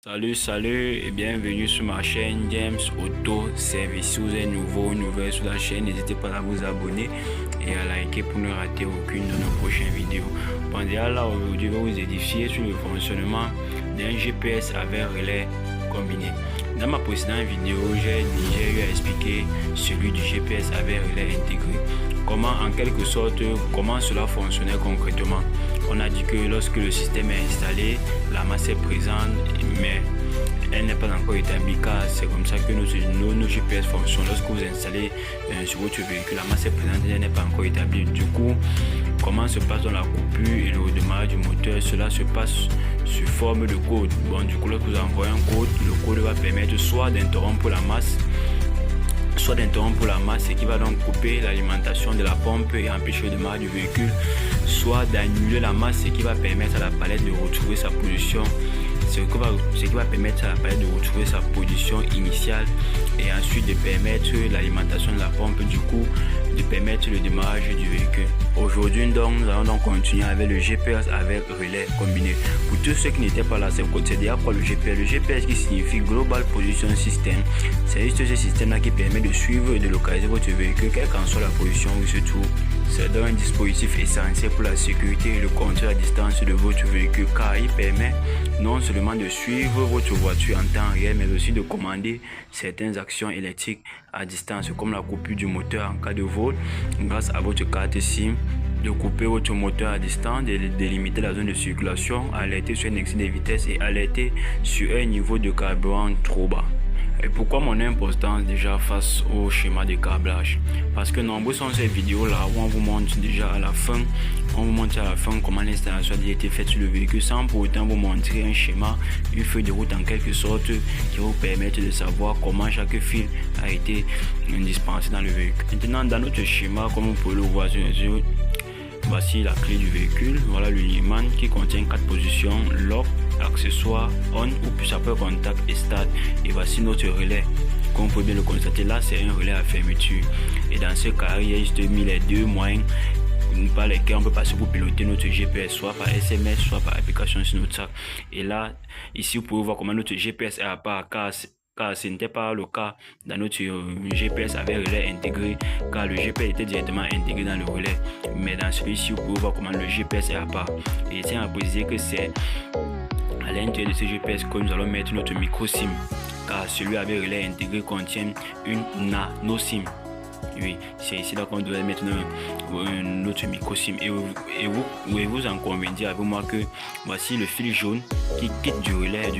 Salut et bienvenue sur ma chaîne James Auto Service. Si vous êtes nouvelle sur la chaîne, n'hésitez pas à vous abonner et à liker pour ne rater aucune de nos prochaines vidéos. Bon, déjà là aujourd'hui, je vais vous édifier sur le fonctionnement d'un GPS avec relais combiné. Dans ma précédente vidéo, j'ai déjà eu à expliquer celui du GPS avec relais intégré. En quelque sorte, comment cela fonctionnait concrètement. On a dit que lorsque le système est installé, la masse est présente, mais elle n'est pas encore établie, car c'est comme ça que nos GPS fonctionnent. Lorsque vous installez sur votre véhicule, la masse est présente, elle n'est pas encore établie. Du coup, comment se passe dans la coupure et le redémarrage du moteur? Cela se passe sous forme de code. Bon, du coup, lorsque vous envoyez un code, le code va permettre soit d'interrompre la masse, ce qui va donc couper l'alimentation de la pompe et empêcher le démarrage du véhicule, soit d'annuler la masse, ce qui va permettre à la palette de retrouver sa position, initiale, et ensuite de permettre l'alimentation de la pompe, du coup de permettre le démarrage du véhicule. Aujourd'hui donc, nous allons donc continuer avec le GPS avec relais combiné. Pour tous ceux qui n'étaient pas là, c'est déjà quoi le GPS? Le GPS qui signifie Global Position System. C'est juste ce système là qui permet de suivre et de localiser votre véhicule, quelle qu'en soit la position où il se trouve. C'est donc un dispositif essentiel pour la sécurité et le contrôle à distance de votre véhicule, car il permet non seulement de suivre votre voiture en temps réel, mais aussi de commander certaines actions électriques à distance, comme la coupure du moteur en cas de vol grâce à votre carte SIM, de couper votre moteur à distance, de délimiter la zone de circulation, alerter sur un excès de vitesse et alerter sur un niveau de carburant trop bas. Et pourquoi mon importance déjà face au schéma de câblage? Parce que nombreux sont ces vidéos là où on vous montre déjà à la fin, comment l'installation a été faite sur le véhicule, sans pour autant vous montrer un schéma, une feuille de route en quelque sorte, qui va vous permettre de savoir comment chaque fil a été dispensé dans le véhicule. Maintenant, dans notre schéma, comme vous pouvez le voir sur les yeux, voici la clé du véhicule, voilà le liman qui contient 4 positions, lock, accessoires, on ou plus après contact et start. Et voici notre relais. Comme vous pouvez bien le constater, là c'est un relais à fermeture. Et dans ce cas, il y a juste mis les deux moyens par lesquels on peut passer pour piloter notre GPS, soit par SMS, soit par application sur notre sac. Et là, ici vous pouvez voir comment notre GPS est à part, car ce n'était pas le cas dans notre GPS avec relais intégré, car le GPS était directement intégré dans le relais. Mais dans celui-ci, vous pouvez voir comment le GPS est à part. Et je tiens à préciser que c'est à l'intérieur de ce GPS que nous allons mettre notre micro SIM, car celui avec relais intégré contient une nano SIM. Oui, c'est ici là qu'on doit mettre notre micro SIM. Et vous en conviendrez avec moi que voici le fil jaune qui quitte du relais à